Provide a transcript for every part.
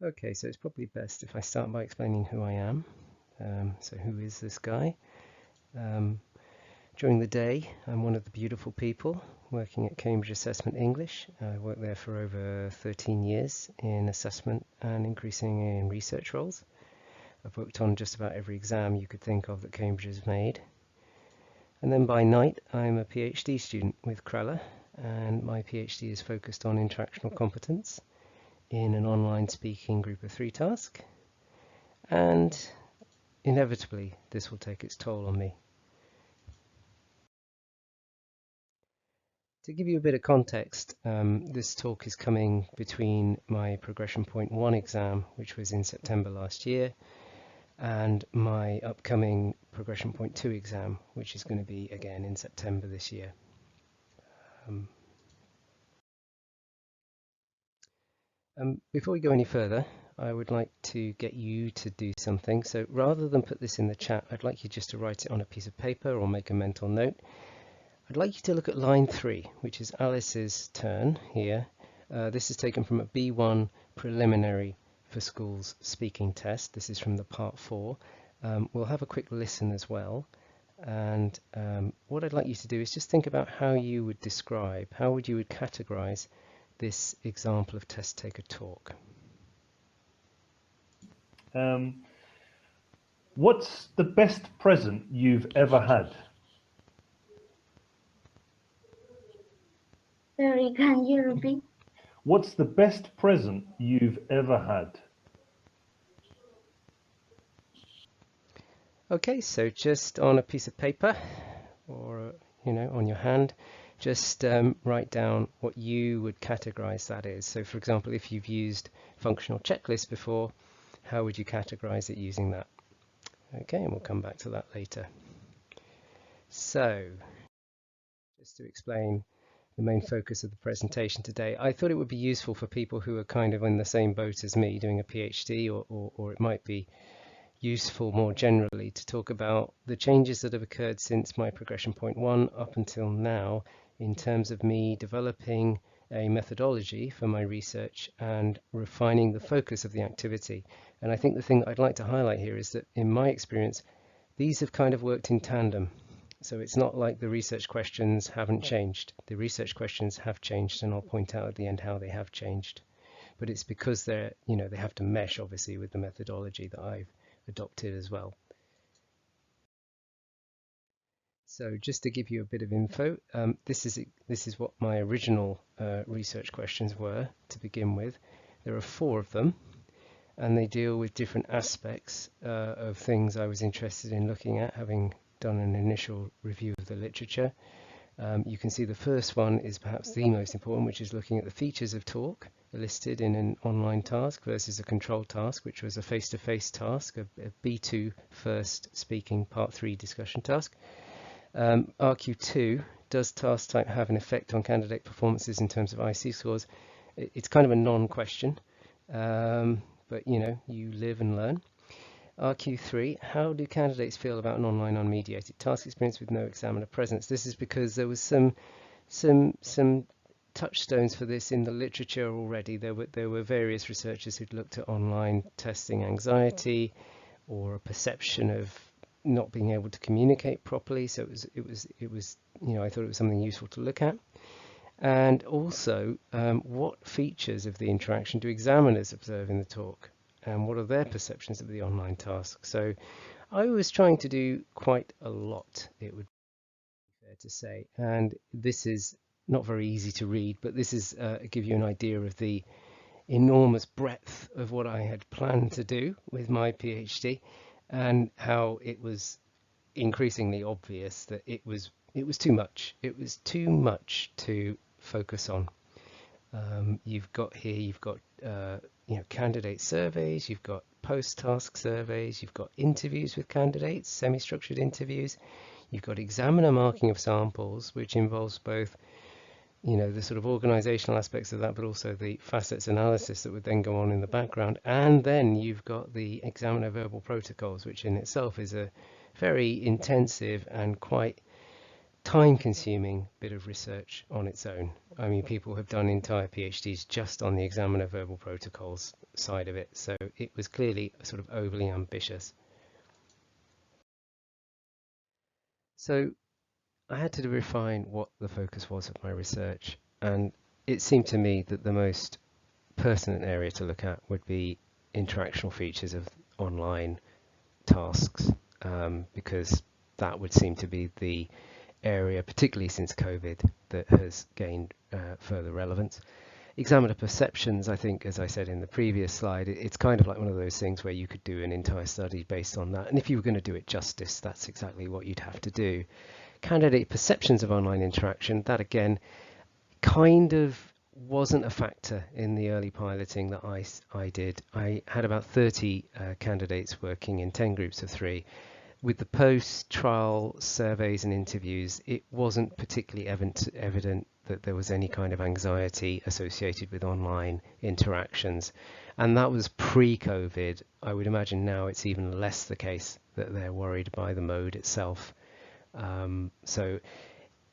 Okay, so it's probably best if I start by explaining who I am. So who is this guy? Um, During the day, I'm one of the beautiful people working at Cambridge Assessment English. I worked there for over 13 years in assessment and increasingly in research roles. I've worked on just about every exam you could think of that Cambridge has made. And then by night, I'm a PhD student with CRELLA, and my PhD is focused on interactional competence in an online speaking group of 3 task. And inevitably, this will take its toll on me. To give you a bit of context, this talk is coming between my Progression Point 1 exam, which was in September last year, and my upcoming Progression Point 2 exam, which is going to be again in September this year. Before we go any further, I would like to get you to do something. So rather than put this in the chat, I'd like you just to write it on a piece of paper or make a mental note. I'd like you to look at line 3, which is Alice's turn here. This is taken from a B1 preliminary for schools speaking test. This is from the part 4. We'll have a quick listen as well. And what I'd like you to do is just think about how you would describe, how you would categorize this example of test taker talk. What's the best present you've ever had? Sorry, can you repeat? What's the best present you've ever had? Okay, so just on a piece of paper or on your hand, just write down what you would categorize that is. So for example, if you've used functional checklist before, how would you categorize it using that? Okay, and we'll come back to that later. So just to explain the main focus of the presentation today, I thought it would be useful for people who are kind of in the same boat as me doing a PhD, or it might be useful more generally to talk about the changes that have occurred since my Progression Point 1 up until now in terms of me developing a methodology for my research and refining the focus of the activity. And I think the thing that I'd like to highlight here is that in my experience, these have kind of worked in tandem. So it's not like the research questions haven't changed. The research questions have changed, and I'll point out at the end how they have changed. But it's because they have to mesh obviously with the methodology that I've adopted as well. So just to give you a bit of info, this is what my original research questions were to begin with. There are 4 of them, and they deal with different aspects of things I was interested in looking at, having done an initial review of the literature. You can see the first one is perhaps the most important, which is looking at the features of talk listed in an online task versus a control task, which was a face-to-face task, a B2 first speaking part 3 discussion task. RQ2, does task type have an effect on candidate performances in terms of IC scores? It's kind of a non-question, but you live and learn. RQ3, how do candidates feel about an online unmediated task experience with no examiner presence? This is because there was some touchstones for this in the literature already. There were various researchers who'd looked at online testing anxiety or a perception of not being able to communicate properly. So it was I thought it was something useful to look at. And also, what features of the interaction do examiners observe in the talk? And what are their perceptions of the online task? So I was trying to do quite a lot, it would be fair to say. And this is not very easy to read, but this is give you an idea of the enormous breadth of what I had planned to do with my PhD, and how it was increasingly obvious that it was too much. It was too much to focus on. You've got candidate surveys, you've got post-task surveys, you've got interviews with candidates, semi-structured interviews, you've got examiner marking of samples, which involves both the sort of organizational aspects of that, but also the facets analysis that would then go on in the background. And then you've got the examiner verbal protocols, which in itself is a very intensive and quite time-consuming bit of research on its own. I mean, people have done entire PhDs just on the examiner verbal protocols side of it, so it was clearly sort of overly ambitious. So I had to refine what the focus was of my research, and it seemed to me that the most pertinent area to look at would be interactional features of online tasks, because that would seem to be the area, particularly since COVID, that has gained further relevance. Examiner perceptions, I think, as I said in the previous slide, it's kind of like one of those things where you could do an entire study based on that, and if you were going to do it justice, that's exactly what you'd have to do. Candidate perceptions of online interaction, that again kind of wasn't a factor in the early piloting that I did. I had about 30 candidates working in 10 groups of 3. With the post-trial surveys and interviews, it wasn't particularly evident that there was any kind of anxiety associated with online interactions. And that was pre-COVID. I would imagine now it's even less the case that they're worried by the mode itself. So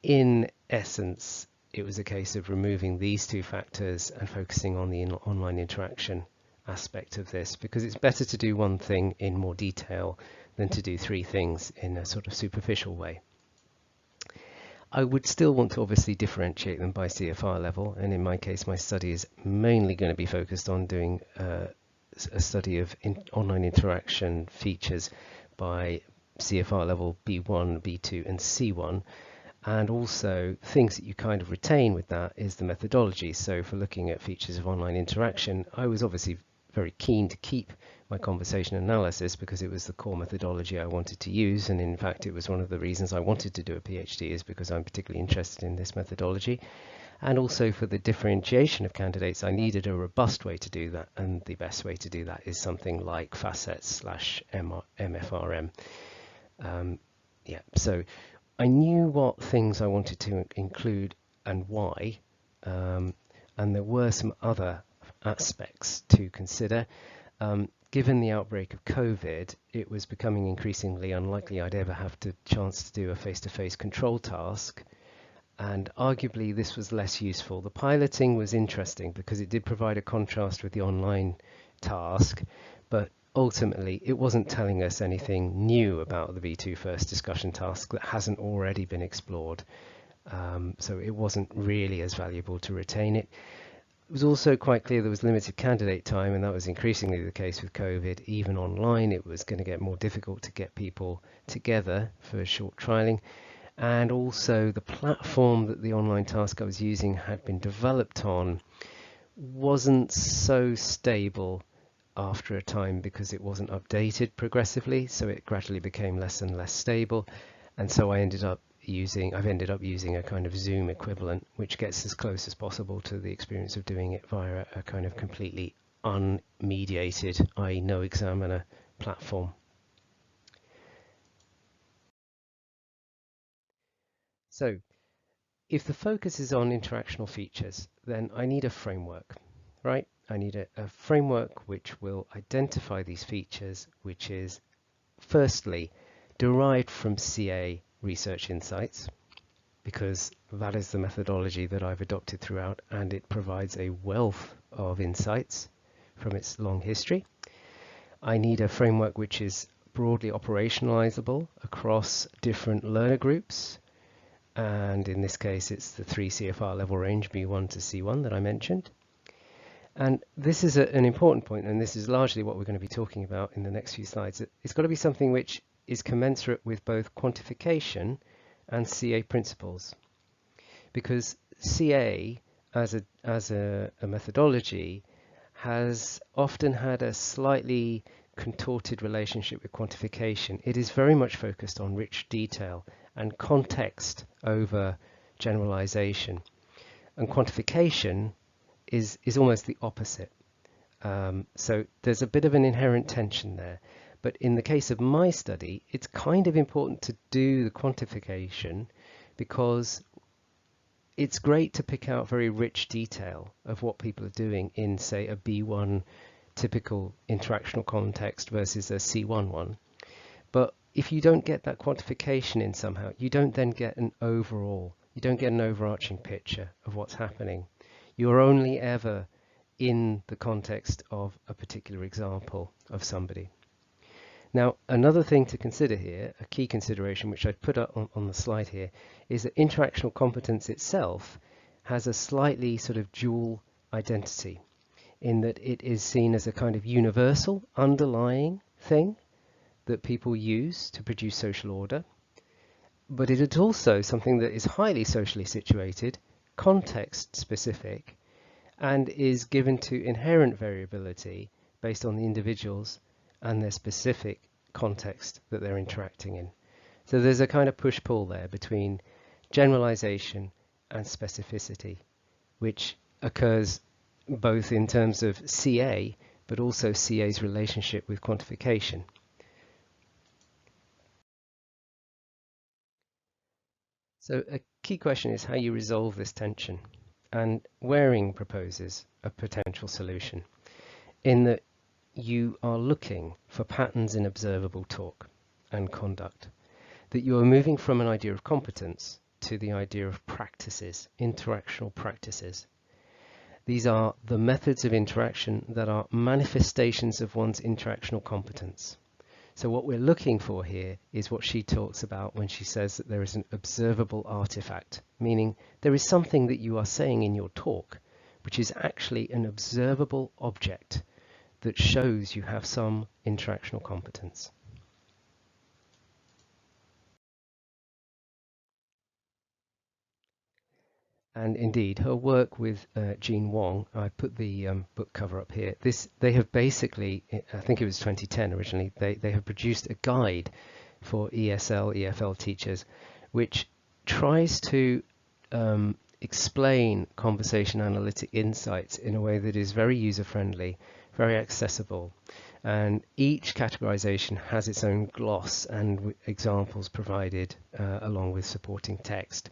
in essence, it was a case of removing these 2 factors and focusing on the online interaction aspect of this, because it's better to do one thing in more detail than to do 3 things in a sort of superficial way. I would still want to obviously differentiate them by CFR level, and in my case my study is mainly going to be focused on doing a study of online interaction features by CFR level B1, B2 and C1, and also things that you kind of retain with that is the methodology. So for looking at features of online interaction, I was obviously very keen to keep my conversation analysis because it was the core methodology I wanted to use, and in fact it was one of the reasons I wanted to do a PhD, is because I'm particularly interested in this methodology. And also for the differentiation of candidates, I needed a robust way to do that, and the best way to do that is something like facets/MFRM. Yeah, so I knew what things I wanted to include and why, and there were some other aspects to consider. Given the outbreak of COVID, it was becoming increasingly unlikely I'd ever have the chance to do a face-to-face control task, and arguably this was less useful. The piloting was interesting because it did provide a contrast with the online task, but ultimately it wasn't telling us anything new about the B2 first discussion task that hasn't already been explored, so it wasn't really as valuable to retain it. It was also quite clear there was limited candidate time, and that was increasingly the case with COVID. Even online, it was going to get more difficult to get people together for short trialing. And also the platform that the online task I was using had been developed on wasn't so stable after a time because it wasn't updated progressively, so it gradually became less and less stable. And so I've ended up using a kind of Zoom equivalent, which gets as close as possible to the experience of doing it via a kind of completely unmediated, i.e. no examiner platform. So if the focus is on interactional features, then I need a framework, right? I need a framework which will identify these features, which is firstly derived from CA research insights, because that is the methodology that I've adopted throughout, and it provides a wealth of insights from its long history. I need a framework which is broadly operationalizable across different learner groups, and in this case it's the 3 CFR level range, B1 to C1, that I mentioned. And this is an important point, and this is largely what we're going to be talking about in the next few slides. It's got to be something which is commensurate with both quantification and CA principles, because CA as a methodology has often had a slightly contorted relationship with quantification. It is very much focused on rich detail and context over generalization, and quantification is almost the opposite. So there's a bit of an inherent tension there. But in the case of my study, it's kind of important to do the quantification because it's great to pick out very rich detail of what people are doing in, say, a B1 typical interactional context versus a C1 one. But if you don't get that quantification in somehow, you don't then get an overarching picture of what's happening. You're only ever in the context of a particular example of somebody. Now, another thing to consider here, a key consideration which I put up on the slide here, is that interactional competence itself has a slightly sort of dual identity, in that it is seen as a kind of universal underlying thing that people use to produce social order, but it is also something that is highly socially situated, context specific, and is given to inherent variability based on the individuals and their specific context that they're interacting in. So there's a kind of push-pull there between generalization and specificity, which occurs both in terms of CA, but also CA's relationship with quantification. So a key question is how you resolve this tension, and Waring proposes a potential solution in that you are looking for patterns in observable talk and conduct, that you are moving from an idea of competence to the idea of practices, interactional practices. These are the methods of interaction that are manifestations of one's interactional competence. So what we're looking for here is what she talks about when she says that there is an observable artifact, meaning there is something that you are saying in your talk, which is actually an observable object that shows you have some interactional competence. And indeed, her work with Jean Wong, I put the book cover up here. They have basically, I think it was 2010 originally, they have produced a guide for ESL, EFL teachers, which tries to explain conversation analytic insights in a way that is very user-friendly, very accessible. And each categorization has its own gloss and examples provided along with supporting text.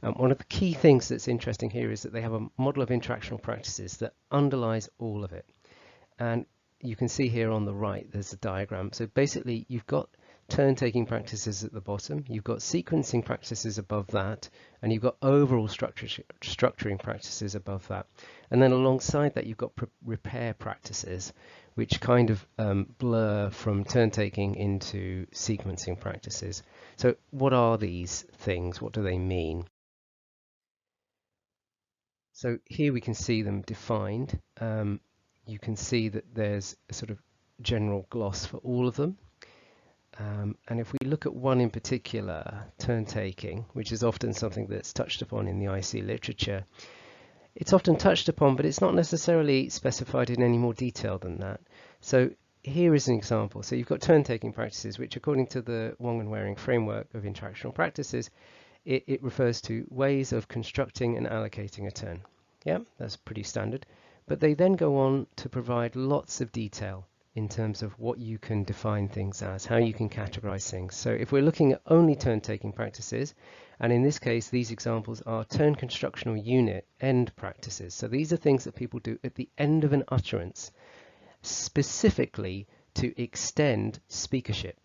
One of the key things that's interesting here is that they have a model of interactional practices that underlies all of it. And you can see here on the right, there's a diagram. So basically, you've got turn-taking practices at the bottom, you've got sequencing practices above that, and you've got overall structuring practices above that. And then alongside that, you've got repair practices, which kind of blur from turn-taking into sequencing practices. So what are these things? What do they mean? So here we can see them defined. You can see that there's a sort of general gloss for all of them. And if we look at one in particular, turn-taking, which is often something that's touched upon in the IC literature, it's often touched upon, but it's not necessarily specified in any more detail than that. So here is an example. So you've got turn-taking practices, which according to the Wong and Waring framework of interactional practices, it refers to ways of constructing and allocating a turn. Yeah, that's pretty standard. But they then go on to provide lots of detail in terms of what you can define things as, how you can categorize things. So if we're looking at only turn-taking practices, and in this case, these examples are turn constructional unit end practices. So these are things that people do at the end of an utterance, specifically to extend speakership.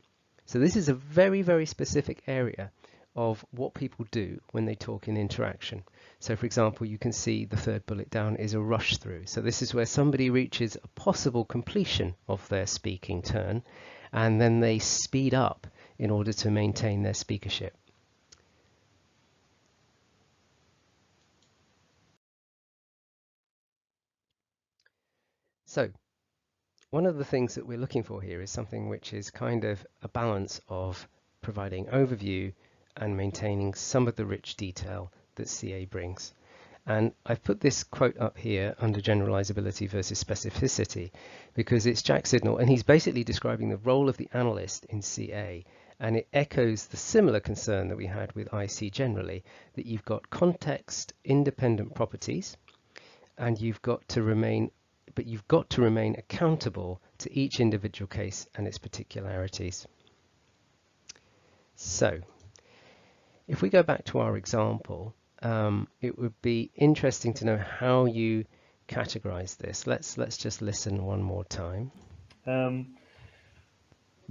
So this is a very, very specific area of what people do when they talk in interaction. So for example, you can see the third bullet down is a rush through. So this is where somebody reaches a possible completion of their speaking turn, and then they speed up in order to maintain their speakership. So one of the things that we're looking for here is something which is kind of a balance of providing overview and maintaining some of the rich detail that CA brings. And I've put this quote up here under generalizability versus specificity because it's Jack Sidnall, and he's basically describing the role of the analyst in CA, and it echoes the similar concern that we had with IC generally, that you've got context independent properties, and you've got to remain accountable to each individual case and its particularities. So if we go back to our example, it would be interesting to know how you categorize this. Let's just listen one more time.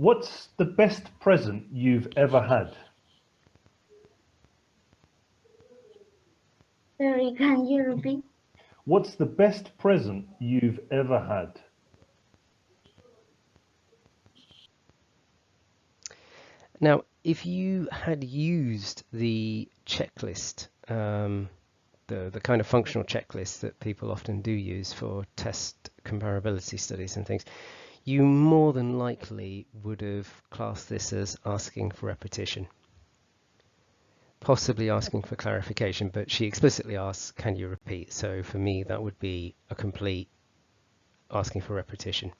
What's the best present you've ever had? Sorry, can you repeat? What's the best present you've ever had? Now, if you had used the checklist, the kind of functional checklist that people often do use for test comparability studies and things, you more than likely would have classed this as asking for repetition, possibly asking for clarification, but she explicitly asks, can you repeat? So for me, that would be a complete asking for repetition.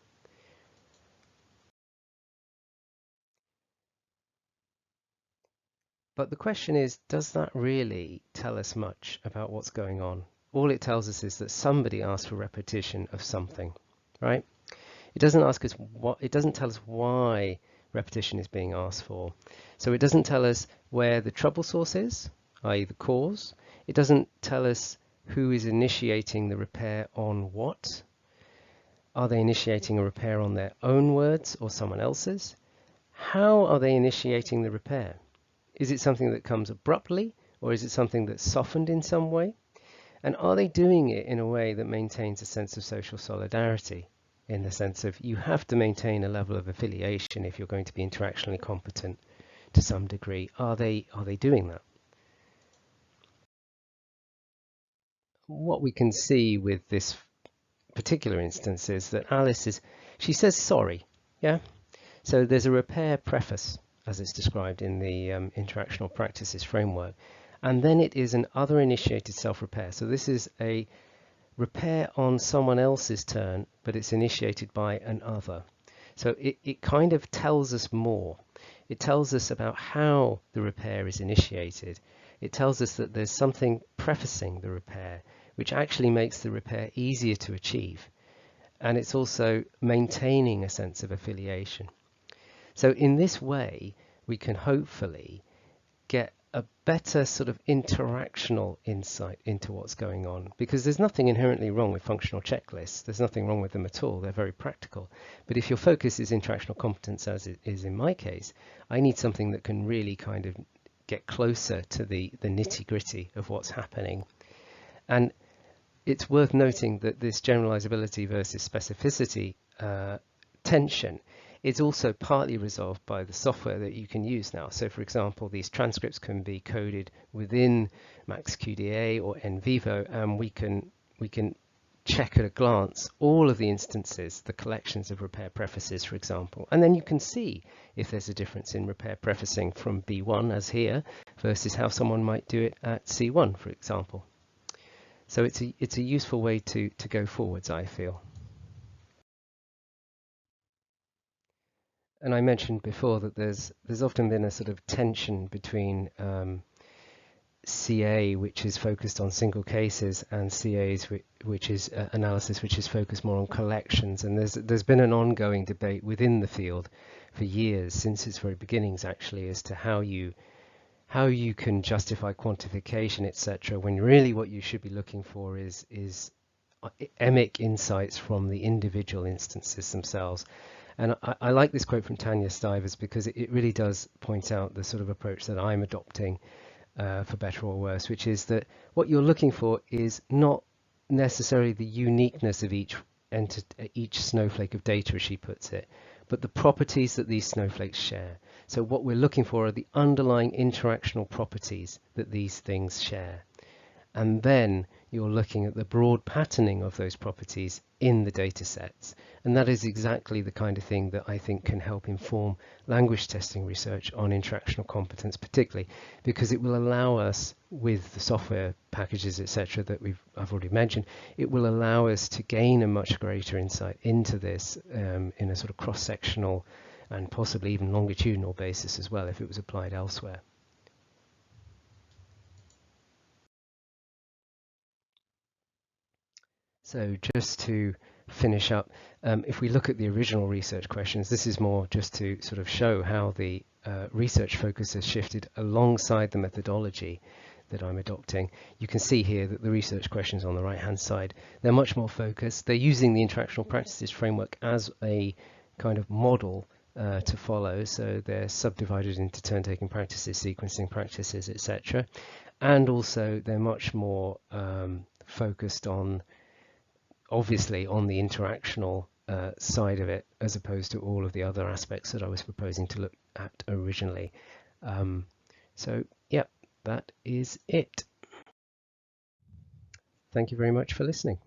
But the question is, does that really tell us much about what's going on? All it tells us is that somebody asked for repetition of something, right? It doesn't ask us what, it doesn't tell us why repetition is being asked for. So it doesn't tell us where the trouble source is, i.e. the cause. It doesn't tell us who is initiating the repair on what. Are they initiating a repair on their own words or someone else's? How are they initiating the repair? Is it something that comes abruptly, or is it something that's softened in some way? And are they doing it in a way that maintains a sense of social solidarity, in the sense of you have to maintain a level of affiliation if you're going to be interactionally competent to some degree? Are they doing that? What we can see with this particular instance is that Alice she says sorry, yeah? So there's a repair preface, as it's described in the interactional practices framework. And then it is an other initiated self-repair. So this is a repair on someone else's turn, but it's initiated by an other. So it kind of tells us more. It tells us about how the repair is initiated. It tells us that there's something prefacing the repair, which actually makes the repair easier to achieve. And it's also maintaining a sense of affiliation. So in this way, we can hopefully get a better sort of interactional insight into what's going on, because there's nothing inherently wrong with functional checklists. There's nothing wrong with them at all. They're very practical. But if your focus is interactional competence, as it is in my case, I need something that can really kind of get closer to the nitty-gritty of what's happening. And it's worth noting that this generalizability versus specificity tension is also partly resolved by the software that you can use now. So for example, these transcripts can be coded within MaxQDA or NVivo, and we can check at a glance all of the instances, the collections of repair prefaces, for example, and then you can see if there's a difference in repair prefacing from B1 as here versus how someone might do it at C1, for example. So it's a useful way to go forwards, I feel. And I mentioned before that there's often been a sort of tension between CA, which is focused on single cases, and CA's, which is analysis, which is focused more on collections. And there's been an ongoing debate within the field for years, since its very beginnings actually, as to how you can justify quantification, etc., when really what you should be looking for is emic insights from the individual instances themselves. And I like this quote from Tanya Stivers, because it really does point out the sort of approach that I'm adopting, for better or worse, which is that what you're looking for is not necessarily the uniqueness of each snowflake of data, as she puts it, but the properties that these snowflakes share. So what we're looking for are the underlying interactional properties that these things share. And then you're looking at the broad patterning of those properties in the data sets. And that is exactly the kind of thing that I think can help inform language testing research on interactional competence, particularly because it will allow us, with the software packages, etc., that I've already mentioned, it will allow us to gain a much greater insight into this in a sort of cross-sectional and possibly even longitudinal basis as well, if it was applied elsewhere. So just to finish up, if we look at the original research questions, this is more just to sort of show how the research focus has shifted alongside the methodology that I'm adopting. You can see here that the research questions on the right-hand side, they're much more focused. They're using the interactional practices framework as a kind of model to follow. So they're subdivided into turn-taking practices, sequencing practices, etc. And also they're much more focused on, obviously, on the interactional side of it, as opposed to all of the other aspects that I was proposing to look at originally. So yeah, that is it. Thank you very much for listening.